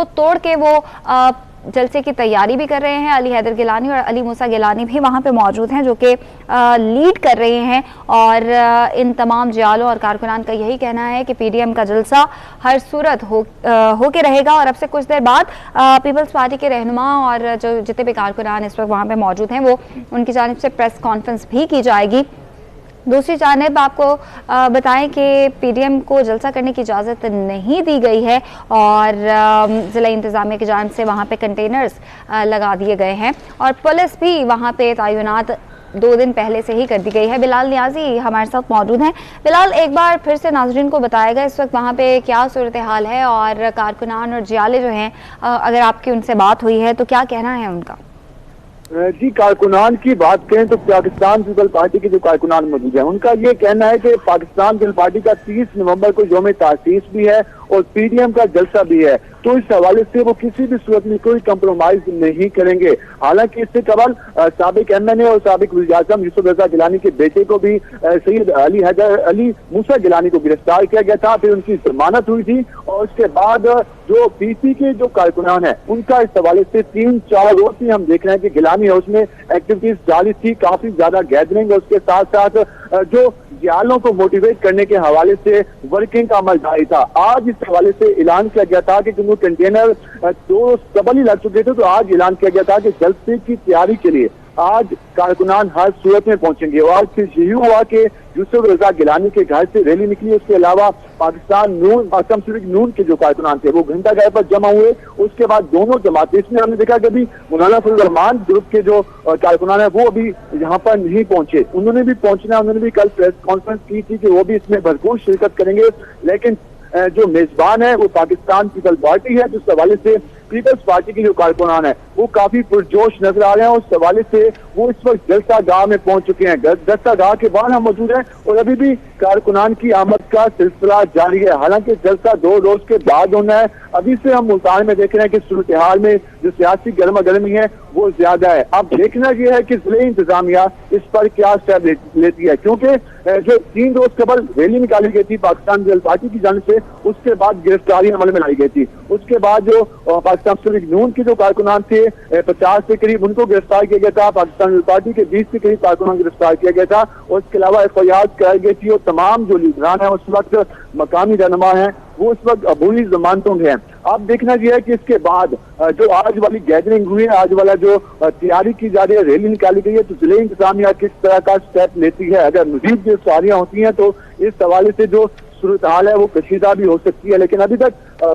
उसको तोड़ के वो जलसे की तैयारी भी कर रहे हैं। अली हैदर गिलानी और अली मूसा गिलानी भी वहां पे मौजूद हैं, जो कि लीड कर रहे हैं। और इन तमाम जियालों और कारकुनान का यही कहना है कि पीडीएम का जलसा हर सूरत हो के रहेगा। और अब से कुछ देर बाद पीपल्स पार्टी के रहनुमा और जो जितने भी कारकुनान इस वक्त वहां पे मौजूद हैं, वो उनकी जानिब से प्रेस कॉन्फ्रेंस भी की जाएगी। दूसरी जानिब आपको बताएं कि पीडीएम को जलसा करने की इजाज़त नहीं दी गई है और ज़िला इंतज़ामिया की जानिब से वहाँ पे कंटेनर्स लगा दिए गए हैं और पुलिस भी वहाँ पे तैनात 2 दिन पहले से ही कर दी गई है। बिलाल नियाजी हमारे साथ मौजूद हैं। बिलाल, एक बार फिर से नाज़रीन को बताएगा इस वक्त वहाँ पे क्या सूरत हाल है और कारकुनान और जियाले जो हैं, अगर आपकी उनसे बात हुई है तो क्या कहना है उनका? जी, कारकुनान की बात करें तो पाकिस्तान पीपल पार्टी के जो कारकुनान मौजूद है, उनका ये कहना है कि पाकिस्तान पीपल पार्टी का 30 नवंबर को यौम तासीस भी है और पीडीएम का जलसा भी है, तो इस हवाले से वो किसी भी सूरत में कोई कंप्रोमाइज नहीं करेंगे। हालांकि इससे कबल साबिक एमएनए और साबिक वज़ीर आज़म यूसुफ रज़ा गिलानी के बेटे को भी सैयद अली मूसा गिलानी को गिरफ्तार किया गया था, फिर उनकी जमानत हुई थी और उसके बाद जो पीपी के जो कारकुनान है उनका इस हवाले से 3-4 रोज से हम देख रहे हैं कि गिलानी हाउस में एक्टिविटीज जारी थी, काफी ज्यादा गैदरिंग और उसके साथ साथ जो जियालों को मोटिवेट करने के हवाले से वर्किंग का अमल जारी था। आज इस हवाले से ऐलान किया गया था कि क्योंकि कंटेनर 2 सबल ही लग चुके थे, तो आज ऐलान किया गया था कि जलसे की तैयारी के लिए आज कारकुनान हर सूरत में पहुंचेंगे। और आज फिर यही हुआ कि यूसुफ रज़ा गिलानी के घर से रैली निकली, उसके अलावा पाकिस्तान नून के जो कारकुनान थे वो घंटा घर पर जमा हुए। उसके बाद दोनों जमातें, इसमें हमने देखा कि अभी मौलाना फजल रहमान ग्रुप के जो कारकुनान है वो अभी यहाँ पर नहीं पहुंचे, उन्होंने भी पहुंचना, उन्होंने भी कल प्रेस कॉन्फ्रेंस की थी कि वो भी इसमें भरपूर शिरकत करेंगे, लेकिन जो मेजबान है वो पाकिस्तान पीपल पार्टी है। जिस हवाले से पीपल्स पार्टी के जो कारकुनान है वो काफी पुरजोश नजर आ रहे हैं। उस हवाले से वो इस वक्त जलसा गाह में पहुंच चुके हैं। जलसा गाह के बाहर हम मौजूद हैं और अभी भी कारकुनान की आमद का सिलसिला जारी है। हालांकि जलसा 2 रोज के बाद होना है। अभी से हम मुल्तान में देख रहे हैं कि सूरत हाल में जो सियासी गर्मा गर्मी है वो ज्यादा है। अब देखना यह है कि जिले इंतजामिया इस पर क्या स्टेप लेती है, क्योंकि जो 3 रोज कबल रैली निकाली गई थी पाकिस्तान पीपल्स पार्टी की जानिब से, उसके बाद गिरफ्तारी अमल में लाई गई थी। उसके बाद जो पाकिस्तान मुस्लिम नून के जो कारकुनान थे 50 के करीब उनको गिरफ्तार किया गया था। पाकिस्तान पीपल्स पार्टी के 20 के करीब कारकुनान गिरफ्तार किया गया था और इसके अलावा एफआईआर कराई गई थी और तमाम जो लीडरान है उस वक्त मकामी रहनुमा है वो इस वक्त अबूरी जमानतों में है। अब देखना यह है कि इसके बाद जो आज वाली गैदरिंग हुई है, आज वाला जो तैयारी की जा रही है, रैली निकाली गई है, तो जिले इंतजामिया किस तरह का स्टेप लेती है। अगर मजीद जो सारियां होती हैं तो इस हवाले से जो सूरत हाल है वो कशीदा भी हो सकती है, लेकिन अभी तक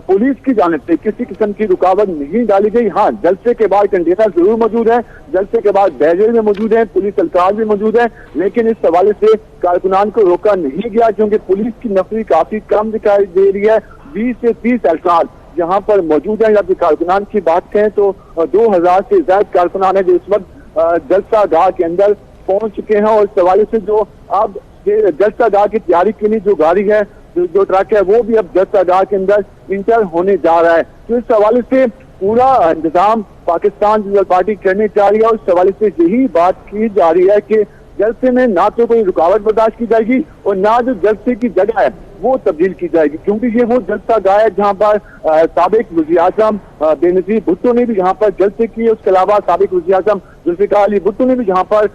पुलिस की जानिब से किसी किस्म की रुकावट नहीं डाली गई। हाँ, जलसे के बाद कंटेनर जरूर मौजूद है, जलसे के बाद बैरियर में मौजूद है, पुलिस एहलकार भी मौजूद है, लेकिन इस हवाले से कारकुनान को रोका नहीं गया क्योंकि पुलिस की नफरी काफी कम दिखाई दे रही है। 20 से 30 एहलकार यहाँ पर मौजूद है। जब कारकुनान की बात करें तो 2000 से ज्यादा कारकुनान है जो इस वक्त जलसा गाह के अंदर पहुंच चुके हैं और इस हवाले से जो अब जलसा गाह की तैयारी के लिए जो गाड़ी है, जो ट्रक है, वो भी अब जलसा गाह के अंदर इंटर होने जा रहा है। तो इस हवाले से पूरा इंतजाम पाकिस्तान पीपल पार्टी करने जा रही है और इस हवाले से यही बात की जा रही है कि जलसे में ना तो कोई रुकावट बर्दाश्त की जाएगी और ना जो जलसे की जगह है वो तब्दील की जाएगी, क्योंकि ये वो जलसा गाह है जहाँ पर साबिक वज़ीर आज़म बेनज़ीर भुट्टो ने भी यहाँ पर जलसे किए। उसके अलावा साबिक वज़ीर आज़म जुल्फ़िकार अली भुट्टो ने भी यहाँ पर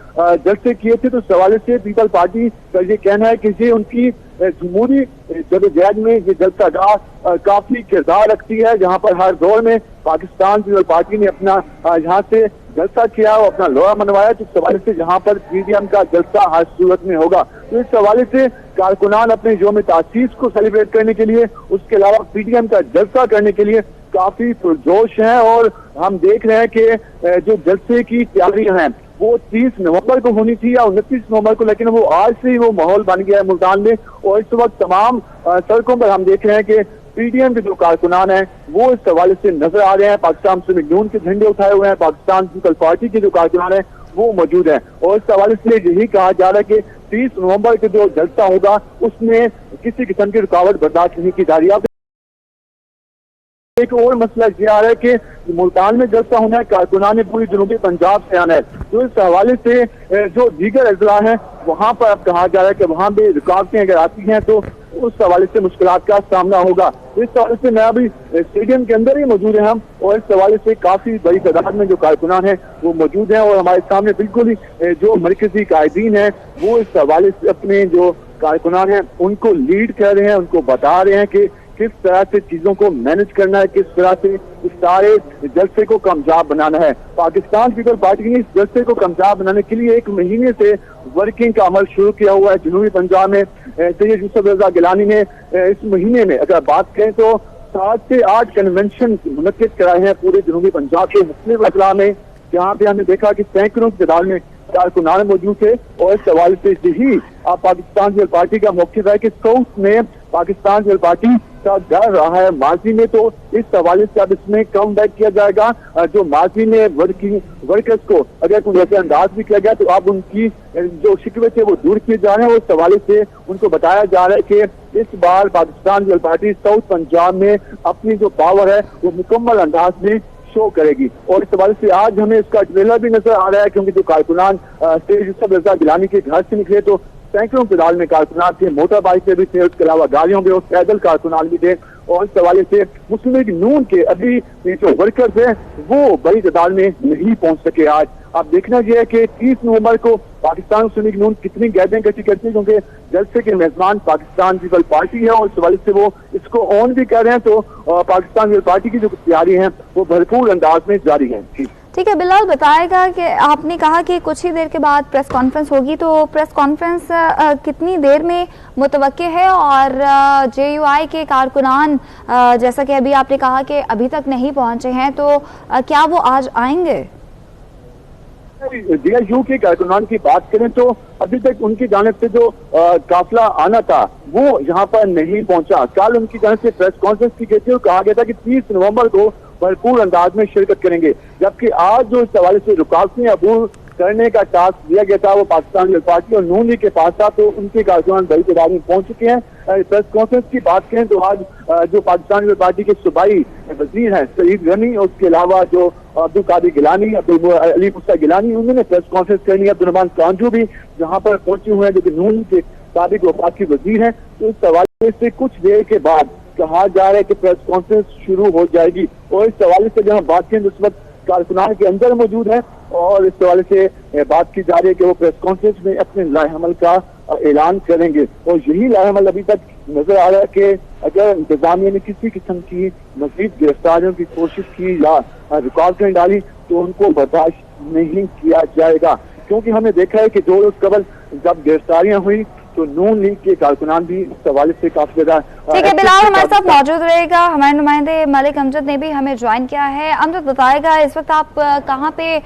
जलसे किए थे। तो इस हवाले से पीपल पार्टी का ये कहना है कि ये उनकी जमहूरी जदोजहद में ये जलसा गाह काफी किरदार रखती है, जहाँ पर हर दौर में पाकिस्तान पीपल पार्टी ने अपना यहाँ से जलसा किया और अपना लोहा मनवाया। तो इस हवाले से यहाँ पर पीडीएम का जलसा हर सूरत में होगा। तो इस हवाले से कारकुनान अपने यौम तासीस को सेलिब्रेट करने के लिए, उसके अलावा पीडीएम का जलसा करने के लिए काफी पुरजोश हैं और हम देख रहे हैं कि जो जलसे की तैयारियां हैं वो 30 नवंबर को होनी थी या 29 नवंबर को, लेकिन वो आज से ही वो माहौल बन गया है मुल्तान में और इस वक्त तमाम सड़कों पर हम देख रहे हैं कि पीडीएम के जो कारकुनान हैं वो इस हवाले से नजर आ रहे हैं। पाकिस्तान मुस्लिम नून के झंडे उठाए हुए हैं, पाकिस्तान पीपल पार्टी के जो कारकुनान हैं वो मौजूद हैं और इस हवाले से यही कहा जा रहा है कि 30 नवंबर के जो जलसा होगा उसमें किसी किस्म की रुकावट बर्दाश्त नहीं की जा रही है। एक और मसला ये आ रहा है कि मुल्तान में जलसा होना है, कारकुनान ने पूरी जनूबी पंजाब से आना है, तो इस हवाले से जो दीगर अजला हैं वहाँ पर अब कहा जा रहा है कि वहाँ भी रुकावटें अगर आती हैं तो उस हवाले से मुश्किलात का सामना होगा। इस हवाले से मैं अभी स्टेडियम के अंदर ही मौजूद है हम, और इस हवाले से काफी बड़ी तादाद में जो कारकुनान है वो मौजूद है, और हमारे सामने बिल्कुल ही जो मरकजी कायदीन है वो इस हवाले से अपने जो कारकुनान है उनको लीड कर रहे हैं, उनको बता रहे हैं कि किस तरह से चीजों को मैनेज करना है, किस तरह से इस सारे जलसे को कामयाब बनाना है। पाकिस्तान पीपल पार्टी ने इस जलसे को कामयाब बनाने के लिए 1 महीने से वर्किंग का अमल शुरू किया हुआ है। जनूबी पंजाब में सैयद यूसुफ रजा गिलानी ने इस महीने में अगर बात करें तो 7 से 8 कन्वेंशन मुनक्किद कराए हैं पूरे जनूबी पंजाब के मुख्तलिफ अजला में, जहाँ पे हमने देखा कि सैकड़ों की तादाद में कारकुनान मौजूद थे। और इस हवाले से यही पाकिस्तान पीपल पार्टी का मौक़िफ़ है कि साउथ में पाकिस्तान पीपल पार्टी का डर रहा है माजी में, तो इस हवाले से अब इसमें कम बैक किया जाएगा। जो माजी में वर्कर्स को अगर कोई ऐसे अंदाज भी किया गया तो अब उनकी जो शिकवे थे वो दूर किए जा रहे हैं। उस हवाले से उनको बताया जा रहा है कि इस बार Pakistan people party south Punjab में अपनी जो पावर है वो मुकम्मल अंदाज में शो करेगी। और इस हवाले से आज हमें इसका ट्रेलर भी नजर आ रहा है, क्योंकि जो कारकुनान सैयद यूसुफ रजा गिलानी के घर से निकले तो सैकड़ों की तादाद में कारकुनान थे, मोटर बाइक से भी थे, उसके अलावा गाड़ियों में और पैदल कारकुनान भी थे। और इस हवाले से मुस्लिम लीग नून के अभी जो वर्कर्स हैं वो बड़ी तादाद में नहीं पहुंच सके। आज अब देखना यह है कि 30 नवंबर को पाकिस्तान मुस्लिम लीग नून कितनी गैदरिंग इकट्ठी करती है, क्योंकि जलसे के मेजबान पाकिस्तान पीपल पार्टी है और इस हवाले से वो इसको ऑन भी कर रहे हैं। तो पाकिस्तान पीपल पार्टी की जो तैयारी है वो भरपूर अंदाज में जारी है। ठीक है, बिलाल बताएगा कि आपने कहा कि कुछ ही देर के बाद प्रेस कॉन्फ्रेंस होगी, तो प्रेस कॉन्फ्रेंस कितनी देर में मुतवक्के है, और JUI के कारकुनान जैसा कि अभी आपने कहा कि अभी तक नहीं पहुंचे हैं, तो क्या वो आज आएंगे? DSU के कारकुनान की बात करें तो अभी तक उनकी जानिब से जो काफिला आना था वो यहाँ पर नहीं पहुंचा। कल उनकी जानिब से प्रेस कॉन्फ्रेंस की गई थी और कहा गया था कि 30 नवंबर को भरपूर अंदाज में शिरकत करेंगे, जबकि आज जो इस हवाले से रुकावटें अबूर करने का टास्क दिया गया था वो पाकिस्तान पीपल पार्टी और नून लीग के पास था, तो उनके कारकुनान बड़ी तादाद में पहुंच चुके हैं। प्रेस कॉन्फ्रेंस की बात करें तो आज जो पाकिस्तान पीपल पार्टी के सूबाई वजीर हैं सईद गनी और उसके अलावा जो अब्दुल कादिर गिलानी, अली मूसा गिलानी, उन्होंने प्रेस कॉन्फ्रेंस करनी है। अब्दुर्रहमान कांजू भी यहाँ पर पहुंचे हुए हैं जो कि नून के साबिक वफाकी वजीर हैं। तो इस हवाले से कुछ देर के बाद कहा जा रहा है कि प्रेस कॉन्फ्रेंस शुरू हो जाएगी। और इस हवाले से जहाँ बात करें तो इस वक्त कारकुनान के अंदर मौजूद है और इस हवाले से बात की जा रही है कि वो प्रेस कॉन्फ्रेंस में अपने लाएहमल का ऐलान करेंगे। और यही लाएहमल अभी तक नजर आ रहा है कि अगर इंतजामिया ने किसी किस्म की मजीद गिरफ्तारियों की कोशिश की या रुकावटें डाली तो उनको बर्दाश्त नहीं किया जाएगा, क्योंकि हमने देखा है कि 2 रोज कबल जब गिरफ्तारियां हुई तो नून लीग के कारकुनान भी इस हवाले से काफी ज्यादा। ठीक है, बिलाल हमारे साथ मौजूद रहेगा। हमारे नुमाइंदे मलिक अमजद ने भी हमें ज्वाइन किया है। अमजद बताएगा इस वक्त आप कहाँ पे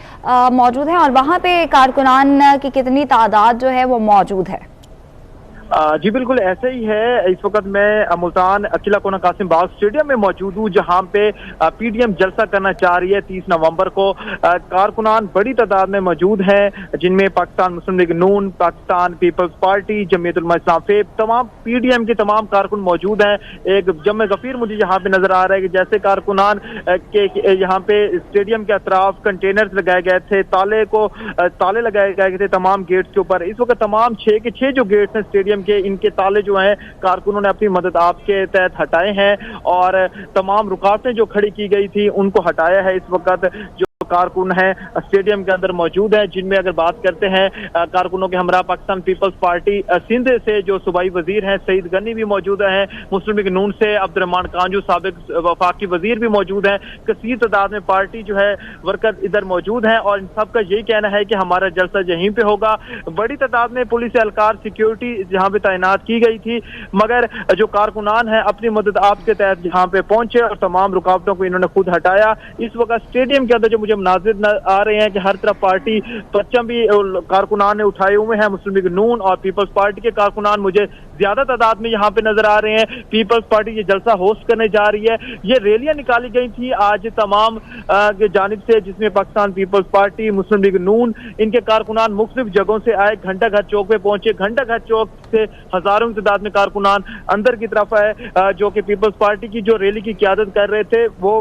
मौजूद हैं और वहाँ पे कारकुनान की कितनी तादाद जो है वो मौजूद है? जी बिल्कुल ऐसे ही है। इस वक्त मैं मुल्तान किला कोना कासिम बाग स्टेडियम में मौजूद हूँ, जहाँ पे PDM जलसा करना चाह रही है 30 नवंबर को। कारकुनान बड़ी तादाद में मौजूद हैं, जिनमें पाकिस्तान मुस्लिम लीग नून, पाकिस्तान पीपल्स पार्टी, जमीयत उलमा इस्लाम फेब, तमाम PDM के तमाम कारकुन मौजूद हैं। एक जम गफीर मुझे यहाँ पे नजर आ रहा है कि जैसे कारकुनान के यहाँ पे स्टेडियम के अतराफ कंटेनर्स लगाए गए थे, ताले लगाए गए थे तमाम गेट्स के ऊपर। इस वक्त तमाम 6 के 6 जो गेट्स हैं स्टेडियम के, इनके ताले जो हैं कारकुनों ने अपनी मदद आपके तहत हटाए हैं और तमाम रुकावटें जो खड़ी की गई थी उनको हटाया है। इस वक्त जो कारकुन हैं स्टेडियम के अंदर मौजूद हैं, जिनमें अगर बात करते हैं कारकुनों के हमरा पाकिस्तान पीपल्स पार्टी सिंध से जो सूबाई वजीर हैं सईद गनी भी मौजूद हैं, मुस्लिम लीग नून से अब्दुर्रहमान कांजू साबिक वफाकी वजीर भी मौजूद हैं। कसीर तादाद में पार्टी जो है वर्कर इधर मौजूद हैं और इन सबका यही कहना है कि हमारा जलसा यहीं पे होगा। बड़ी तादाद में पुलिस एहलकार सिक्योरिटी जहाँ पे तैनात की गई थी, मगर जो कारकुनान है अपनी मदद आपके तहत यहाँ पे पहुंचे और तमाम रुकावटों को इन्होंने खुद हटाया। इस वक्त स्टेडियम के अंदर जो मुझे मुनाजिर आ रहे हैं कि हर तरफ पार्टी परचम भी कारकुनान ने उठाए हुए हैं। मुस्लिम लीग नून और पीपल्स पार्टी के कारकुनान मुझे ज्यादा तादाद में यहाँ पे नजर आ रहे हैं। पीपल्स पार्टी ये जलसा होस्ट करने जा रही है। ये रैलियां निकाली गई थी आज तमाम के जानिब से, जिसमें पाकिस्तान पीपल्स पार्टी, मुस्लिम लीग नून, इनके कारकुनान मुख्तलिफ जगहों से आए, घंटा घर चौक पे पहुंचे। घंटा घर चौक से हजारों की तादाद में कारकुनान अंदर की तरफ आए, जो कि पीपल्स पार्टी की जो रैली की क़यादत कर रहे थे वो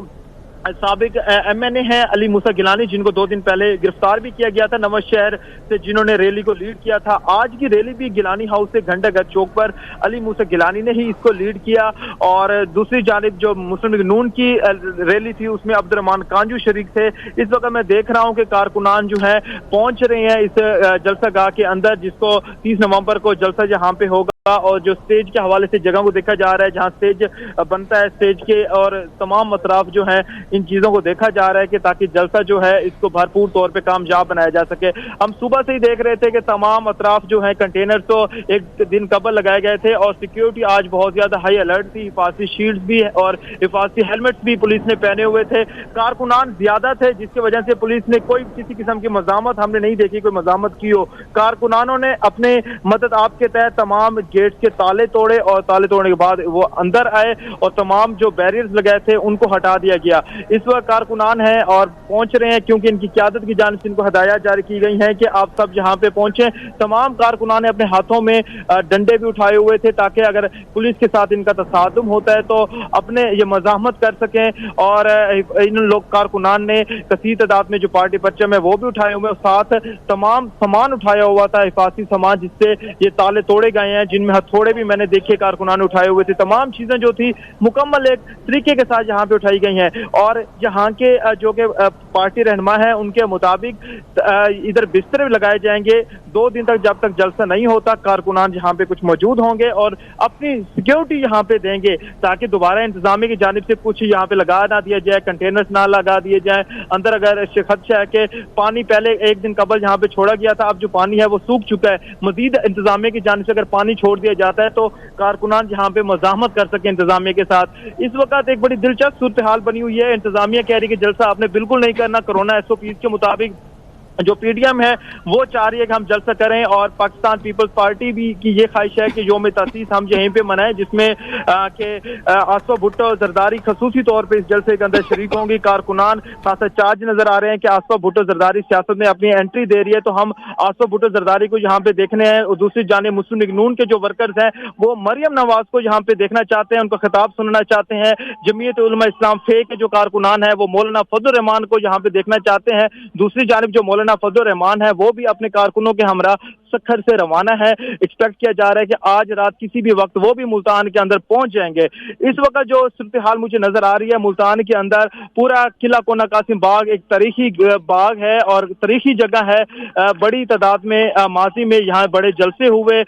साबिक MNA हैं अली मूसा गिलानी, जिनको 2 दिन पहले गिरफ्तार भी किया गया था नवाज शहर से, जिन्होंने रैली को लीड किया था। आज की रैली भी गिलानी हाउस से घंटाघर चौक पर अली मूसा गिलानी ने ही इसको लीड किया। और दूसरी जानिब जो मुस्लिम लीग नून की रैली थी उसमें अब्दुर्रहमान कांजू शरीक थे। इस वक्त मैं देख रहा हूं कि कारकुनान जो है पहुंच रहे हैं इस जलसा गाह के अंदर, जिसको 30 नवंबर को जलसा जहां पे होगा। और जो स्टेज के हवाले से जगह को देखा जा रहा है, जहां स्टेज बनता है, स्टेज के और तमाम अतराफ जो है इन चीजों को देखा जा रहा है कि ताकि जलसा जो है इसको भरपूर तौर पे कामयाब बनाया जा सके। हम सुबह से ही देख रहे थे कि तमाम अतराफ जो है कंटेनर तो एक दिन कबल लगाए गए थे और सिक्योरिटी आज बहुत ज्यादा हाई अलर्ट थी। हिफाजती शील्ड भी और हिफाजती हेलमेट्स भी पुलिस ने पहने हुए थे। कारकुनान ज्यादा थे जिसकी वजह से पुलिस ने कोई किसी किस्म की मजामत हमने नहीं देखी, कोई मजामत की हो। कारकुनानों ने अपने मदद आपके तहत तमाम गेट के ताले तोड़े और ताले तोड़ने के बाद वो अंदर आए और तमाम जो बैरियर्स लगाए थे उनको हटा दिया गया। इस वक्त कारकुनान हैं और पहुंच रहे हैं क्योंकि इनकी क़यादत की जानिब से इनको हदायत जारी की गई है कि आप सब यहाँ पे पहुंचे। तमाम कारकुनान ने अपने हाथों में डंडे भी उठाए हुए थे ताकि अगर पुलिस के साथ इनका तसादुम होता है तो अपने ये मज़ाहमत कर सकें। और इन लोग कारकुनान ने कसीर तादाद में जो पार्टी परचम है वो भी उठाए हुए, साथ तमाम सामान उठाया हुआ था, हिफाजती सामान, जिससे ये ताले तोड़े गए हैं, जिनमें हथौड़े भी मैंने देखे कारकुनान उठाए हुए थे। तमाम चीजें जो थी मुकम्मल एक तरीके के साथ यहाँ पे उठाई गई हैं। और यहाँ के जो के पार्टी रहनुमा है उनके मुताबिक इधर बिस्तर भी लगाए जाएंगे। 2 दिन तक जब तक जलसा नहीं होता कारकुनान यहाँ पे कुछ मौजूद होंगे और अपनी सिक्योरिटी यहाँ पे देंगे ताकि दोबारा इंतजामिया की जानिब से कुछ यहाँ पे लगा ना दिया जाए, कंटेनर्स ना लगा दिए जाए। अंदर अगर खदशा है कि पानी पहले एक दिन कबल यहाँ पे छोड़ा गया था, अब जो पानी है वो सूख चुका है। मजीद इंतजामिया की जानिब से अगर पानी छोड़ दिया जाता है तो कारकुनान यहाँ पे मज़ाहमत कर सके इंतजामिया के साथ। इस वक्त एक बड़ी दिलचस्प सूरत हाल बनी हुई है। इंतजामिया कह रही है कि जलसा आपने बिल्कुल नहीं करना, कोरोना SOPs के मुताबिक। जो PDM है वो चाह रही है कि हम जलसा करें और पाकिस्तान पीपल्स पार्टी भी की ये ख्वाहिश है कि यौम तासीस हम यहीं पे मनाएं, जिसमें आसफा भुट्टो जरदारी खसूसी तौर पे इस जलसे के अंदर शरीक होंगी। कारकुनान खासा चार्ज नजर आ रहे हैं कि आसफा भुट्टो जरदारी सियासत में अपनी एंट्री दे रही है तो हम आसफा भुट्टो जरदारी को यहाँ पे देखने हैं। और दूसरी जानिब मुस्लिम लीग नून के जो वर्कर्स हैं वो मरियम नवाज को यहाँ पे देखना चाहते हैं, उनका खिताब सुनना चाहते हैं। जमीयत उलमा इस्लाम फे के जो कारकुनान है वो मौलाना फजल रहमान को यहाँ पे देखना चाहते हैं। दूसरी जानिब जो मौलाना फजल रहमान है वो भी अपने कारकुनों के हमरा सखर से रवाना है। एक्सपेक्ट किया जा रहा है कि आज रात किसी भी वक्त वो भी मुल्तान के अंदर पहुंच जाएंगे। इस वक्त जो सूरत हाल मुझे नजर आ रही है, मुल्तान के अंदर पूरा किला कोना कासिम बाग एक तारीखी बाग है और तारीखी जगह है। बड़ी तादाद में माजी में यहाँ बड़े जलसे हुए।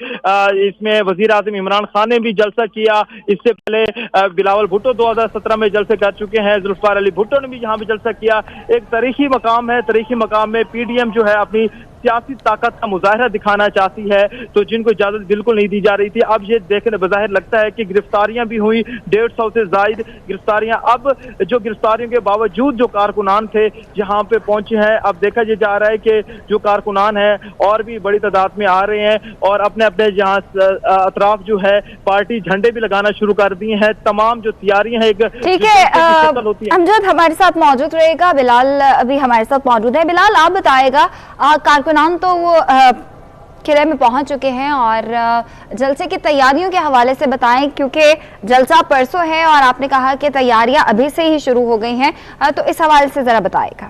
इसमें वजीर आजम इमरान खान ने भी जलसा किया। इससे पहले बिलावल भुट्टो 2017 में जलसे कर चुके हैं। जुल्फिकार अली भुट्टो ने भी यहाँ पे जलसा किया। एक तारीखी मकाम है, तारीखी मकाम में PDM जो है अपनी सियासी ताकत का मुजाहरा दिखाना चाहती है तो जिनको इजाजत बिल्कुल नहीं दी जा रही थी। अब ये देखने बज़ाहिर लगता है कि गिरफ्तारियां भी हुई, 150 से जायद गिरफ्तारियां। अब जो गिरफ्तारियों के बावजूद जो कारकुनान थे यहाँ पे पहुंचे हैं, अब देखा ये जा रहा है कि जो कारकुनान है और भी बड़ी तादाद में आ रहे हैं और अपने अपने जहाँ अतराफ जो है पार्टी झंडे भी लगाना शुरू कर दिए हैं। तमाम जो तैयारियां हैं, ठीक है अमजद हमारे साथ मौजूद रहेगा। बिलाल अभी हमारे साथ मौजूद है। बिलाल आप बताएगा, कारकुनान तो वो किले में पहुंच चुके हैं और जलसे की तैयारियों के हवाले से बताएं, क्योंकि जलसा परसों है और आपने कहा कि तैयारियां अभी से ही शुरू हो गई हैं, तो इस हवाले से जरा बताएगा।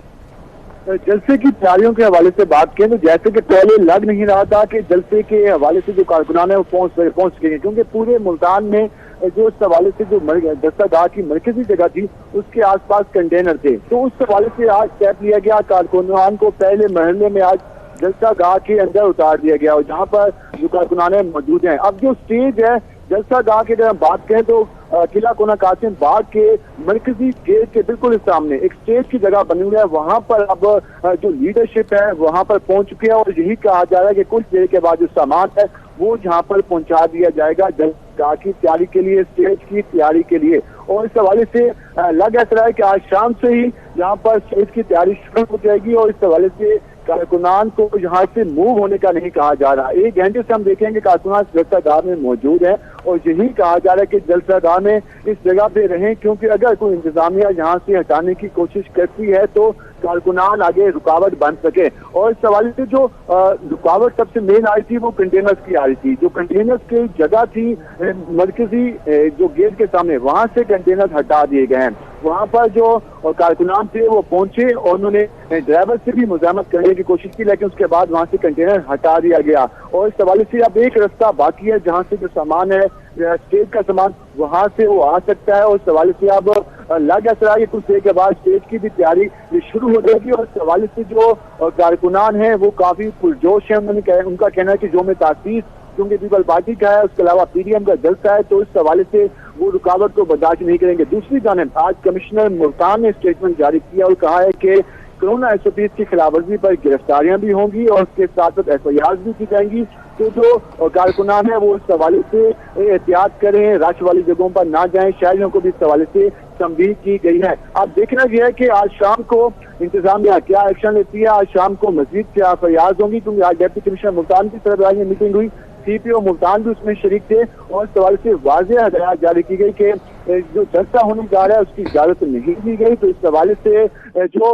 जलसे की तैयारियों के हवाले से बात करें तो जैसे कि पहले लग नहीं रहा था कि जलसे के हवाले से जो कारकुनान है वो पहुंच गए, क्योंकि पूरे मुल्तान में जो इस हवाले से जो जलसा गाह की मरकजी जगह थी उसके आसपास कंटेनर थे। तो उस हवाले से आज तय लिया गया कारकुनान को पहले महल्ले में आज जलसा गाह के अंदर उतार दिया गया और जहाँ पर जो कारकुनान मौजूद हैं। अब जो स्टेज है जलसा गाह की अगर हम बात करें तो किला कोना कासिम बाग के मरकजी गेट के बिल्कुल सामने एक स्टेज की जगह बनी हुई है। वहां पर अब जो लीडरशिप है वहां पर पहुंच चुकी है और यही कहा जा रहा है कि कुछ देर के बाद जो सामान है वो यहाँ पर पहुंचा दिया जाएगा जलसा की तैयारी के लिए, स्टेज की तैयारी के लिए। और इस हवाले से लग ऐसा रहा है कि आज शाम से ही यहाँ पर स्टेज की तैयारी शुरू हो जाएगी और इस हवाले से कारकुनान को यहाँ से मूव होने का नहीं कहा जा रहा। 1 घंटे से हम देखेंगे कारकुनान जलसा गाह में मौजूद है और यही कहा जा रहा है कि जलसा गाह में इस जगह पे रहें, क्योंकि अगर कोई इंतजामिया यहाँ से हटाने की कोशिश करती है तो कारकुनान आगे रुकावट बन सके। और इस हवाले से जो रुकावट सबसे मेन आई थी वो कंटेनर्स की आ रही थी। जो कंटेनर्स की जगह थी मरकजी जो गेट के सामने, वहां से कंटेनर्स हटा दिए गए हैं। वहाँ पर जो कारकुनान थे वो पहुंचे और उन्होंने ड्राइवर से भी मुजामत करने की कोशिश की, लेकिन उसके बाद वहाँ से कंटेनर हटा दिया गया। और इस हवाले से अब एक रास्ता बाकी है जहाँ से जो सामान है स्टेज का सामान वहाँ से वो आ सकता है। और इस हवाले से अब लग ऐसा है कि कुछ देर के बाद स्टेज की भी तैयारी शुरू हो जाएगी। और इस हवाले से जो कारकुनान है वो काफी पुरजोश है। उनका कहना है कि जो में तासीस क्योंकि पीपल पार्टी का है, उसके अलावा पीडीएम का जलसा है, तो इस हवाले से वो रुकावट को बर्दाश्त नहीं करेंगे। दूसरी जानिब आज कमिश्नर मुल्तान ने स्टेटमेंट जारी किया और कहा है कि कोरोना SOPs की खिलाफवर्जी पर गिरफ्तारियां भी होंगी और उसके साथ साथ FIR भी की जाएंगी। तो जो कारकुनान है वो इस हवाले से एहतियात करें, रश वाली जगहों पर ना जाएं। शहरियों को भी इस हवाले से तंबीह की गई है। अब देखना यह है कि आज शाम को इंतजामिया क्या एक्शन लेती है। आज शाम को मजीद क्या FIRs होंगी, क्योंकि आज डिप्टी कमिश्नर मुल्तान की सरबराही में मीटिंग हुई, CPO मुल्तान भी उसमें शरीक थे और इस सवाल से वाज़ेह हदायत जारी की गई कि जो जलसा होने जा रहा है उसकी इजाजत नहीं दी गई। तो इस हवाले से जो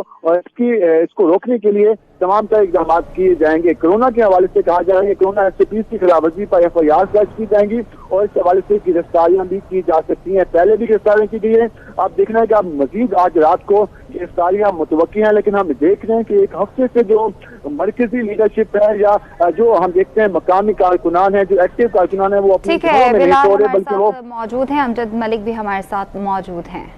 इसको रोकने के लिए तमाम तरह इकदाम किए जाएंगे। कोरोना के हवाले से कहा जा रहा है कोरोना SOPs की खिलाफवर्जी पर FIR दर्ज की जाएंगी और इस हवाले से गिरफ्तारियां भी की जा सकती हैं। पहले भी गिरफ्तारियां की गई है। अब देखना है कि अब मजीद आज रात को गिरफ्तारियां मुतवक्की हैं, लेकिन हम देख रहे हैं कि एक हफ्ते से जो मरकजी लीडरशिप है या जो हम देखते हैं मकामी कारकुनान है, जो एक्टिव कारकुनान है, वो अपने ठीक है, बिलाल हमारे साथ मौजूद हैं, अमजद मलिक भी हमारे साथ मौजूद हैं।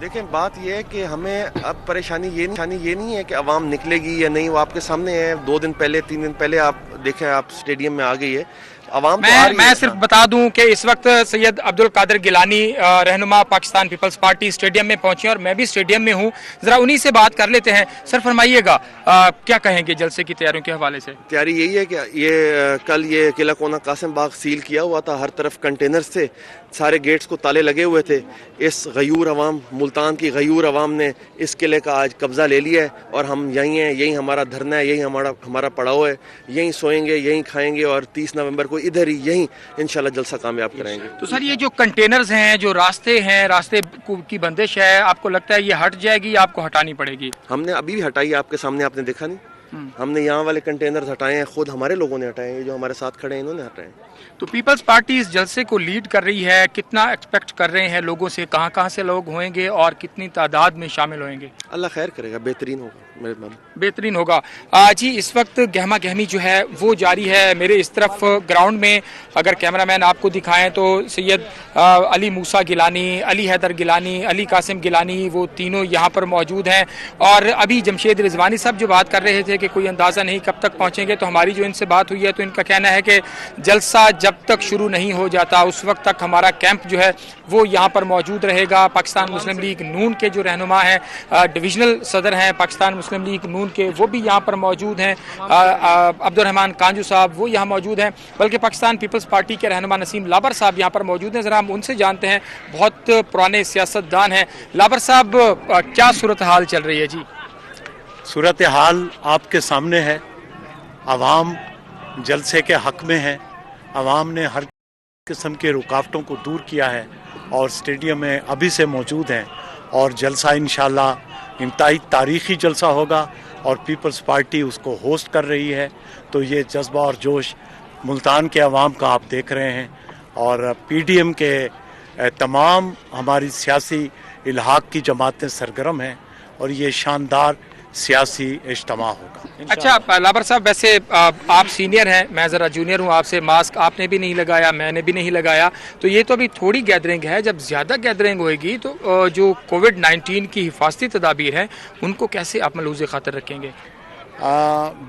देखें, बात यह है कि हमें अब परेशानी ये नहीं है कि अवाम निकलेगी या नहीं। वो आपके सामने है, 2 दिन पहले 3 दिन पहले आप देखें, आप स्टेडियम में आ गई है अवाम। मैं सिर्फ बता दूं कि इस वक्त सैयद अब्दुल कादिर गिलानी रहनुमा पाकिस्तान पीपल्स पार्टी स्टेडियम में पहुंचे और मैं भी स्टेडियम में हूं। जरा उन्हीं से बात कर लेते हैं। सर फरमाइएगा, क्या कहेंगे जलसे की तैयारियों के हवाले से? तैयारी यही है कि कल ये किला कोना कासिम बाग सील किया हुआ था, हर तरफ कंटेनर से सारे गेट्स को ताले लगे हुए थे। इस गयूर अवाम, मुल्तान की गयूर अवाम ने इस किले का आज कब्जा ले लिया है और हम यहीं हैं, यहीं हमारा धरना है, यहीं हमारा पड़ाव है, यहीं सोएंगे, यहीं खाएंगे और 30 नवंबर को इधर ही यहीं इंशाल्लाह जलसा कामयाब कराएंगे। तो सर ये जो कंटेनर्स हैं, जो रास्ते हैं, रास्ते की बंदिश है, आपको लगता है ये हट जाएगी या आपको हटानी पड़ेगी? हमने अभी भी हटाई है, आपके सामने, आपने देखा नहीं? हमने यहाँ वाले कंटेनर्स हटाए हैं, खुद हमारे लोगों ने हटाए हैं, जो हमारे साथ खड़े हैं इन्होंने हटाए हैं। तो पीपल्स पार्टी इस जलसे को लीड कर रही है, कितना एक्सपेक्ट कर रहे हैं लोगों से? कहां से लोग होंगे और कितनी तादाद में शामिल होंगे? अल्लाह खैर करेगा, बेहतरीन होगा मेरे बाबू, बेहतरीन होगा। जी इस वक्त गहमा गहमी जो है वो जारी है। मेरे इस तरफ ग्राउंड में अगर कैमरामैन आपको दिखाएं तो सैयद अली मूसा गिलानी, अली हैदर गिलानी, अली कासिम गिलानी, वो तीनों यहाँ पर मौजूद हैं। और अभी जमशेद रिजवानी साहब जो बात कर रहे थे कि कोई अंदाज़ा नहीं कब तक पहुँचेंगे, तो हमारी जो इनसे बात हुई है तो इनका कहना है कि जलसा जब तक शुरू नहीं हो जाता उस वक्त तक हमारा कैंप जो है वो यहाँ पर मौजूद रहेगा। पाकिस्तान मुस्लिम लीग नून के जो रहनुमा हैं, डिविजनल सदर हैं पाकिस्तान मुस्लिम लीग नून के, वो भी यहाँ पर मौजूद हैं। अब्दुर्रहमान कांजू साहब वो यहाँ मौजूद हैं, बल्कि पाकिस्तान पीपल्स पार्टी के रहनुमा नसीम लाबर साहब यहाँ पर मौजूद हैं। ज़रा हम उनसे जानते हैं, बहुत पुराने सियासतदान हैं। लाबर साहब, क्या सूरत हाल चल रही है? जी सूरत हाल आपके सामने है। अवाम जलसे के हक में है। अवाम ने हर किस्म के रुकावटों को दूर किया है और स्टेडियम में अभी से मौजूद हैं और जलसा इंशाल्लाह इंतहाई तारीखी जलसा होगा और पीपल्स पार्टी उसको होस्ट कर रही है। तो ये जज्बा और जोश मुल्तान के अवाम का आप देख रहे हैं और पीडीएम के तमाम हमारी सियासी इल्हाक की जमातें सरगर्म हैं और ये शानदार सियासी इज्तिमा होगा। अच्छा लाबर साहब, वैसे आप सीनियर हैं, मैं ज़रा जूनियर हूँ आपसे। मास्क आपने भी नहीं लगाया, मैंने भी नहीं लगाया, तो ये तो अभी थोड़ी गैदरिंग है। जब ज़्यादा गैदरिंग होएगी तो जो कोविड-19 की हिफाजती तदाबीर हैं उनको कैसे आप मलूज़ खातर रखेंगे?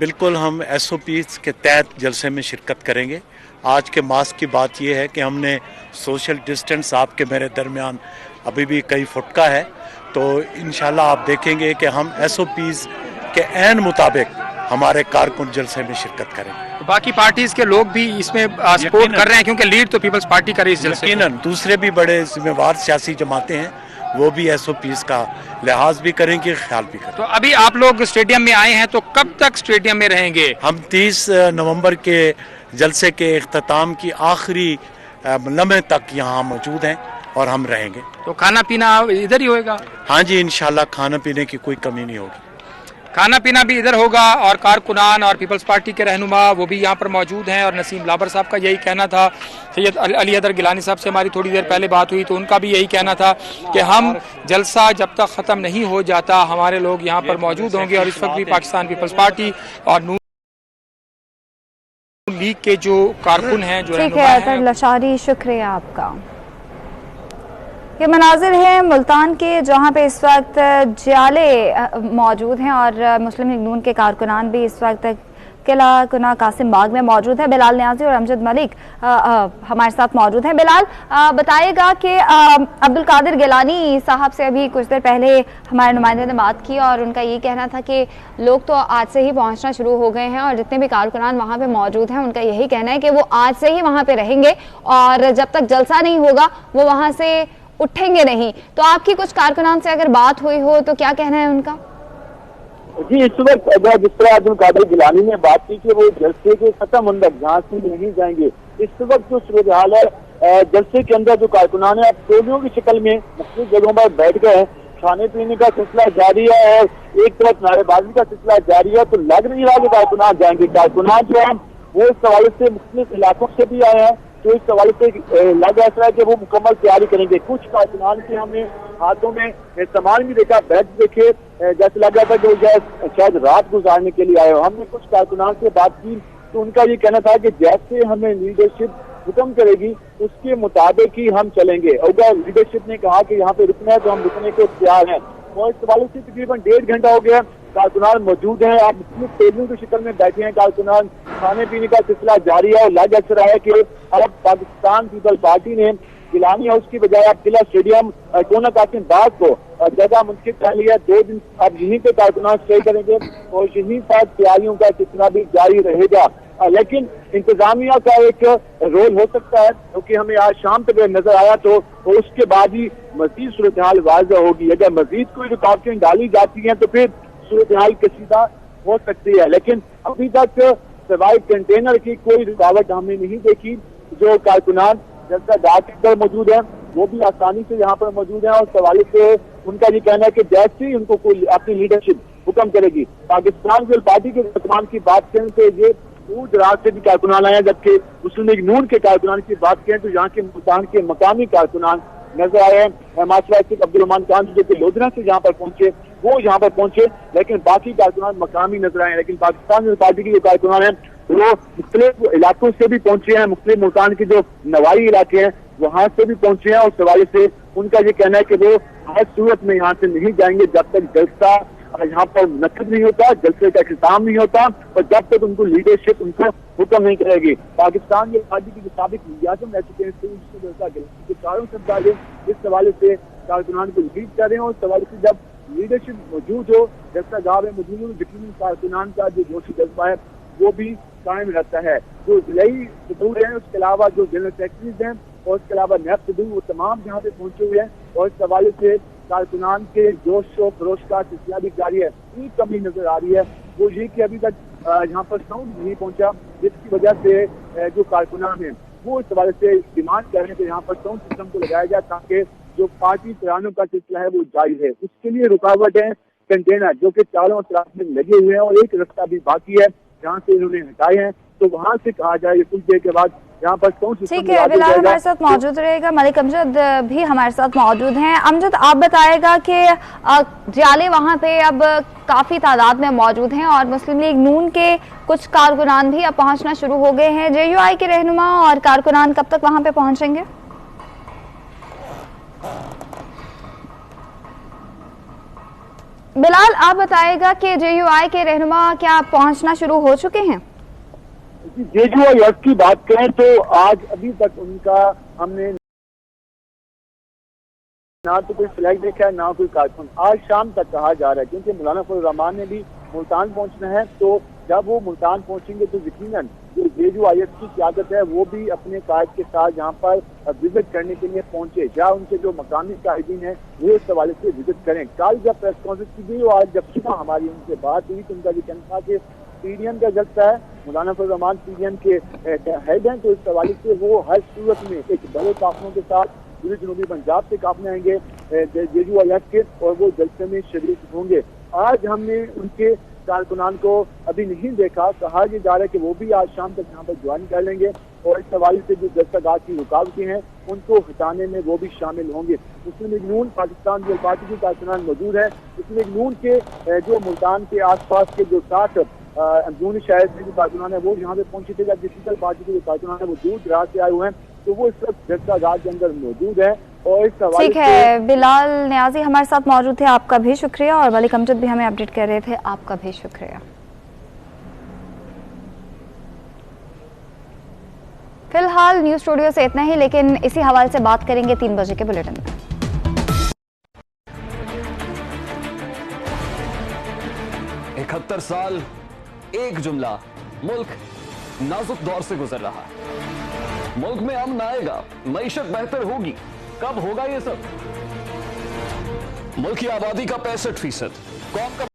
बिल्कुल, हम SOPs के तहत जलसे में शिरकत करेंगे। आज के मास्क की बात यह है कि हमने सोशल डिस्टेंस आपके मेरे दरमियान अभी भी कई फुट का है, तो इंशाल्लाह आप देखेंगे कि हम SOPs के ऐन मुताबिक हमारे कारकुन जलसे में शिरकत करेंगे। तो बाकी पार्टीज के लोग भी इसमें सपोर्ट कर रहे हैं, क्योंकि लीड तो पीपल्स पार्टी कर रही है इस जलसे। यकीनन दूसरे भी बड़े जिम्मेवार सियासी जमातें हैं, वो भी SOPs का लिहाज भी करेंगे, ख्याल भी करेंगे। तो अभी आप लोग स्टेडियम में आए हैं, तो कब तक स्टेडियम में रहेंगे? हम 30 नवंबर के जलसे के इख्तिताम की आखिरी लम्हे तक यहाँ मौजूद हैं और हम रहेंगे। तो खाना पीना इधर ही होएगा? हाँ जी, इंशाल्लाह खाना पीने की कोई कमी नहीं होगी। खाना पीना भी इधर होगा और कारकुनान और पीपल्स पार्टी के रहनुमा वो भी यहाँ पर मौजूद हैं। और नसीम लाबर साहब का यही कहना था, सैयद अली हैदर गिलानी साहब से हमारी थोड़ी देर पहले बात हुई तो उनका भी यही कहना था कि हम जलसा जब तक ख़त्म नहीं हो जाता हमारे लोग यहाँ पर मौजूद होंगे। और इस वक्त भी पाकिस्तान पीपल्स पार्टी और नून लीग के जो कारकुन हैं, जो रहनुमा हैं, लशारी, शुक्रिया आपका। ये मनाजिर हैं मुल्तान के जहाँ पे इस वक्त जाले मौजूद हैं और मुस्लिम लीग नून के कारकुनान भी इस वक्त किला कुना कासिम बाग में मौजूद है। बिलाल नियाजी और अमजद मलिक हमारे साथ मौजूद हैं। बिलाल बताइएगा कि अब्दुल कादिर गिलानी साहब से अभी कुछ देर पहले हमारे नुमाइंदे ने बात की और उनका ये कहना था कि लोग तो आज से ही पहुंचना शुरू हो गए हैं और जितने भी कारकुनान वहां पे मौजूद हैं उनका यही कहना है कि वो आज से ही वहां पे रहेंगे और जब तक जलसा नहीं होगा वो वहां से उठेंगे नहीं। तो आपकी कुछ कारकुनान से अगर बात हुई हो तो क्या कहना है उनका? जी, इस वक्त अगर जिस तरह अब्दुल कादिर गिलानी ने बात की कि वो जलसे के खत्म अंदर जहाँ से नहीं जाएंगे, इस वक्त जो सूरत हाल है जलसे के अंदर जो कारकुनान है टोलियों की शक्ल में मुख्तलिफ जगहों पर बैठ गए हैं। खाने पीने का सिलसिला जारी है और एक तरफ नारेबाजी का सिलसिला जारी है। तो लग नहीं रहा कि कारकुनान जाएंगे। कारकुनान जो है वो इस हवाले से मुख्तलिफ इलाकों से भी आए हैं, तो इस हवाले से लग ऐसा है कि वो मुकम्मल तैयारी करेंगे। कुछ कारकुनान के हमने हाथों में सामान भी देखा, बैग देखे, जैसे लग रहा था कि वो शायद रात गुजारने के लिए आए हो। हमने कुछ कारकुनान से बात की तो उनका ये कहना था कि जैसे हमें लीडरशिप हुक्म करेगी उसके मुताबिक ही हम चलेंगे। अगर लीडरशिप ने कहा कि यहाँ पे रुकना है तो हम रुकने को तैयार हैं। और इस हवाले से तकरीबन 1.5 घंटा हो गया कारकुनान मौजूद हैं। आप मुख्तलिफ टेबलों की शक्ल में बैठे हैं कारकुनान, खाने पीने का सिलसिला जारी है। और लग ऐसा रहा है कि अब पाकिस्तान पीपल पार्टी ने गिलानी हाउस की बजाय अब किला स्टेडियम कोना कासिम बाग को जगह मुंतखब कर लिया। 2 दिन अब यहीं पे कारकुनान स्टे करेंगे और यहीं पर तैयारियों का सिलसिला भी जारी रहेगा। लेकिन इंतजामिया का एक रोल हो सकता है क्योंकि हमें आज शाम तक नजर आया तो उसके बाद ही मजीद सूरत हाल वाज़ेह होगी। अगर मजीद कोई रुकावटें डाली जाती हैं तो फिर सूरत हाल कशीदा हो सकती है। लेकिन अभी तक सिवाय कंटेनर की कोई रुकावट हमने नहीं देखी। जो कारकुनान जैसा डाक अंदर मौजूद है वो भी आसानी से यहाँ पर मौजूद है और सवाल से उनका ये कहना है कि जैसे ही उनको कोई अपनी लीडरशिप हुक्म करेगी। पाकिस्तान पीपल्स पार्टी के कारकुनान की बात करें तो ये दूर दराज से भी कारकुनान आए, जबकि मुस्लिम लीग नून के कारकुनान की बात करें तो यहाँ के मुल्तान के मकामी कारकुनान नजर आए हैं। माशाल्लाह से अब्दुल रहमान खान जो कि लोधरा से यहाँ पर पहुंचे वो यहाँ पर पहुंचे, लेकिन बाकी कारकुनान मकामी नजर आए। लेकिन पाकिस्तान पीपल्स पार्टी के जो कारकुनान है वो मुख्तलिफ इलाकों से भी पहुंचे हैं, मुख्तलिफ मुल्तान के जो नवाई इलाके हैं वहां से भी पहुंचे हैं। और इस हवाले से उनका ये कहना है कि वो हर सूरत में यहाँ से नहीं जाएंगे जब तक जलसा यहाँ पर मुनक्किद नहीं होता, जलसे का इख्तिताम नहीं होता और जब तक उनको लीडरशिप उनको हुक्म नहीं करेगी। पाकिस्तान की पार्टी के साबिक मियाज़म रह चुके हैं चारों सत्ताले इस हवाले से कारकुनान को लीड कर रहे हैं। और इस हवाले से जब लीडरशिप मौजूद हो, जैसा गाँव में मौजूद हो, यकीनन कारकुनान का जो जोशी जज्बा है वो भी कायम रहता है। जो जिलाई सदूर हैं उसके अलावा जो जनरल सेक्रेटरीज हैं और उसके अलावा नैब सदूर वो तमाम यहाँ पे पहुंचे हुए हैं। और इस हवाले से कारकुनान के जोश और खरोश का सिलसिला भी जारी है। एक कमी नजर आ रही है वो ये कि अभी तक यहाँ पर साउंड नहीं पहुंचा, जिसकी वजह से जो कारकुनान है वो इस हवाले से डिमांड कर रहे हैं कि यहाँ पर साउंड सिस्टम को लगाया जाए ताकि जो पार्टी तरानों का सिलसिला है वो जारी है। उसके लिए रुकावट है कंटेनर जो कि चारों तरफ में लगे हुए हैं और एक रास्ता भी बाकी है जहाँ से इन्होंने हटाए हैं। तो वहाँ से कहा जाए कुछ देर के बाद यहाँ पर ठीक है। बिलाल हमारे साथ मौजूद रहेगा, मलिक अमजद भी हमारे साथ मौजूद हैं। अमजद आप बताएगा कि जाले वहाँ पे अब काफी तादाद में मौजूद हैं और मुस्लिम लीग नून के कुछ कारकुनान भी अब पहुँचना शुरू हो गए हैं। JUI के रहनुमा और कारकुनान कब तक वहाँ पे पहुँचेंगे? बिलाल आप बताएगा कि JUI के रहनुमा क्या पहुँचना शुरू हो चुके हैं? JUI की बात करें तो आज अभी तक उनका हमने ना तो कोई फ्लैग देखा है ना कोई कारकुन। आज शाम तक कहा जा रहा है क्योंकि मौलाना फजल रहमान ने भी मुल्तान पहुंचना है। तो जब वो मुल्तान पहुंचेंगे तो यकीनन जो JUI की क़यादत है वो भी अपने कायद के साथ यहाँ पर विजिट करने के लिए पहुंचे, जहाँ उनके जो मकामी कायदीन है वो इस हवाले से विजिट करें। कल जब प्रेस कॉन्फ्रेंस की गई और आज जब सुबह हमारी उनसे बात हुई तो उनका ये कहना था कि PDM का जलसा है, मौलाना फजल रहमान PDM के हेड हैं, तो इस हवाले से वो हर सूरत में एक बड़े काफिलों के साथ पूरे जनूबी पंजाब से काफिले आएंगे JUI के और वो जलसे में शरीक होंगे। आज हमने उनके कारकुनान को अभी नहीं देखा। कहा यह जा रहा है कि वो भी आज शाम तक यहाँ पर ज्वाइन कर लेंगे और इस हवाले से जो जलसागाह की रुकावटें हैं उनको हटाने में वो भी शामिल होंगे। मुस्लिम लीग नून पाकिस्तान पीपल्स पार्टी के कारकुनान मौजूद है। मुस्लिम लीग नून के जो मुल्तान के आसपास के जो 60 अंदरूनी शहर से जो कारकुनान है वो यहाँ पे पहुंचे थे, जबकि पीपल्स पार्टी के जो कारकुनान है वो दूर दराज से आए हुए हैं, तो वो इस वक्त जलसागाह के अंदर मौजूद है। और इस हवाले ठीक है, बिलाल न्याजी हमारे साथ मौजूद थे, आपका भी शुक्रिया, और मलिक अमजद भी हमें अपडेट कर रहे थे, आपका भी शुक्रिया। फिलहाल न्यूज स्टूडियो से इतना ही, लेकिन इसी हवाले से बात करेंगे 3 बजे के बुलेटिन में। 71 साल, एक जुमला, मुल्क नाजुक दौर से गुजर रहा है। मुल्क में अमन आएगा, मईशत बेहतर होगी, कब होगा ये सब? मुल्क की आबादी का 65%, कौम का